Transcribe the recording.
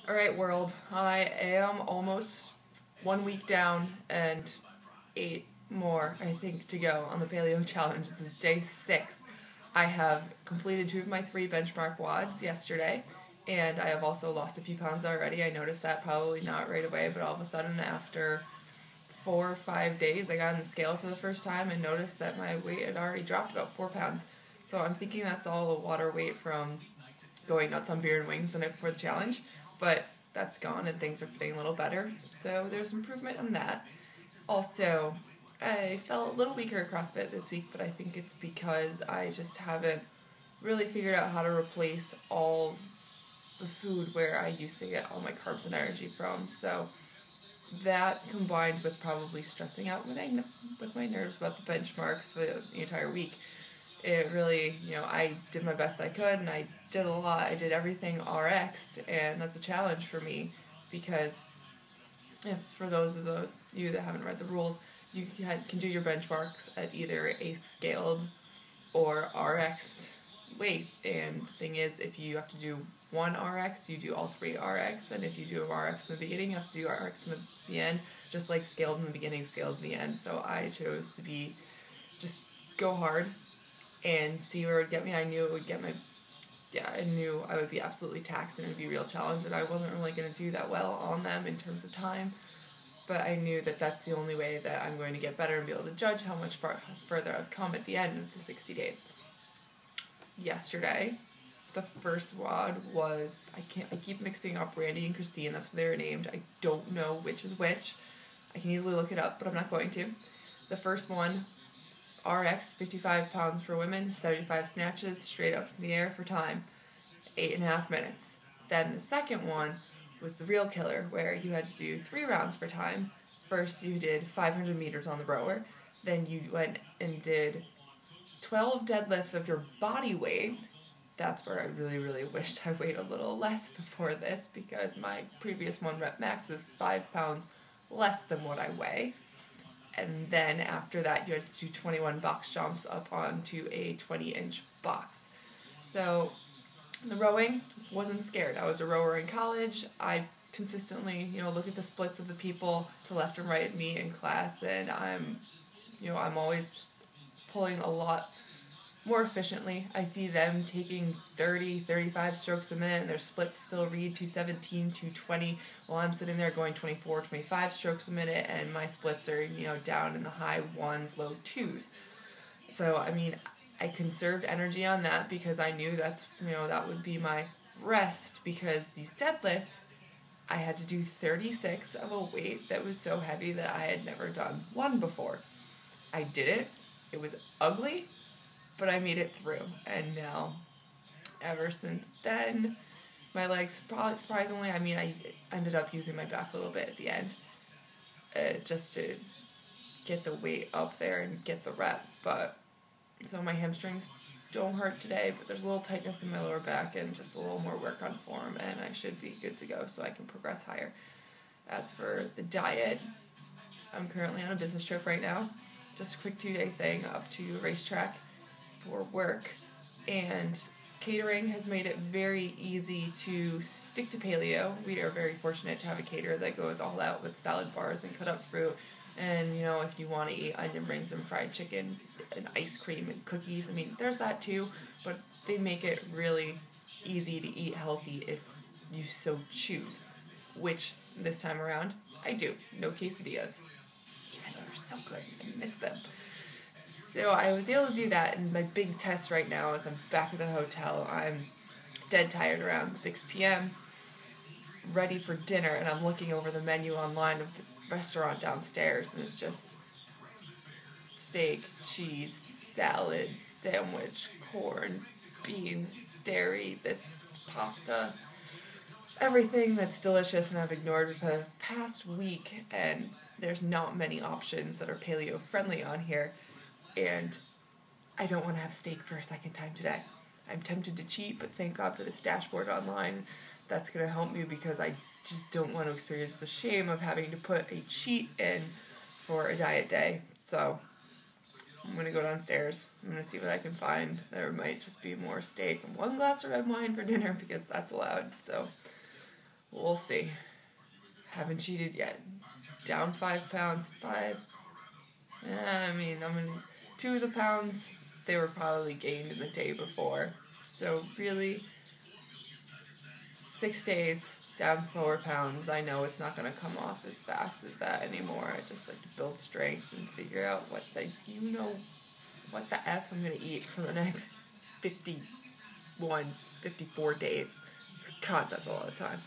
Alright, world. I am almost 1 week down and 8 more, I think, to go on the Paleo challenge. This is day 6. I have completed 2 of my 3 benchmark WODs yesterday, and I have also lost a few pounds already. I noticed that probably not right away, but all of a sudden after 4 or 5 days, I got on the scale for the first time and noticed that my weight had already dropped about 4 pounds. So I'm thinking that's all the water weight from going nuts on beer and wings the night before the challenge, but that's gone and things are feeling a little better, so there's improvement on that. Also, I felt a little weaker at CrossFit this week, but I think it's because I just haven't really figured out how to replace all the food where I used to get all my carbs and energy from. So that, combined with probably stressing out with my nerves about the benchmarks for the entire week, it really, I did my best I could, and I did a lot. I did everything RX'd, and that's a challenge for me because for those of you that haven't read the rules, you can do your benchmarks at either a scaled or RX weight. And the thing is, if you have to do one RX, you do all 3 RX, and if you do a RX in the beginning, you have to do RX in the end, just like scaled in the beginning, scaled in the end. So I chose to just go hard and see where it would get me. I knew it would get I knew I would be absolutely taxed and it would be a real challenge, and I wasn't really going to do that well on them in terms of time, but I knew that that's the only way that I'm going to get better and be able to judge how much further I've come at the end of the 60 days. Yesterday, the first WOD was, I keep mixing up Randy and Christine, that's what they were named. I don't know which is which. I can easily look it up, but I'm not going to. The first one, RX, 55 pounds for women, 75 snatches straight up in the air for time, 8.5 minutes. Then the second one was the real killer, where you had to do 3 rounds for time. First you did 500 meters on the rower, then you went and did 12 deadlifts of your body weight. That's where I really, really wished I weighed a little less before this, because my previous 1 rep max was 5 pounds less than what I weigh. And then after that, you had to do 21 box jumps up onto a 20-inch box. So the rowing, wasn't scared. I was a rower in college. I consistently, look at the splits of the people to left and right of me in class, and I'm always pulling a lot more efficiently. I see them taking 30, 35 strokes a minute, and their splits still read 217, 220, while I'm sitting there going 24, 25 strokes a minute, and my splits are, down in the high 1s, low 2s. So, I conserved energy on that because I knew that would be my rest, because these deadlifts, I had to do 36 of a weight that was so heavy that I had never done one before. I did it. It was ugly, but I made it through, and now, ever since then, my legs, surprisingly, I ended up using my back a little bit at the end, just to get the weight up there and get the rep, so my hamstrings don't hurt today, but there's a little tightness in my lower back and just a little more work on form, and I should be good to go so I can progress higher. As for the diet, I'm currently on a business trip right now, just a quick 2-day thing up to a racetrack for work, and catering has made it very easy to stick to paleo. We are very fortunate to have a caterer that goes all out with salad bars and cut up fruit, and if you want to eat onion rings and fried chicken and ice cream and cookies, there's that too, but they make it really easy to eat healthy if you so choose, which this time around I do. No quesadillas, even though they're so good. I miss them. So I was able to do that, and my big test right now is I'm back at the hotel. I'm dead tired around 6 p.m., ready for dinner, and I'm looking over the menu online of the restaurant downstairs, and it's just steak, cheese, salad, sandwich, corn, beans, dairy, this pasta, everything that's delicious and I've ignored for the past week, and there's not many options that are paleo friendly on here. And I don't want to have steak for a second time today. I'm tempted to cheat, but thank God for this dashboard online. That's going to help me, because I just don't want to experience the shame of having to put a cheat in for a diet day. So I'm going to go downstairs. I'm going to see what I can find. There might just be more steak and 1 glass of red wine for dinner, because that's allowed. So We'll see. Haven't cheated yet. Down 5 pounds. 5. I mean, 2 of the pounds, they were probably gained in the day before. So really, 6 days, down 4 pounds. I know it's not going to come off as fast as that anymore. I just like to build strength and figure out what the F I'm going to eat for the next 51, 54 days. God, that's a lot of time.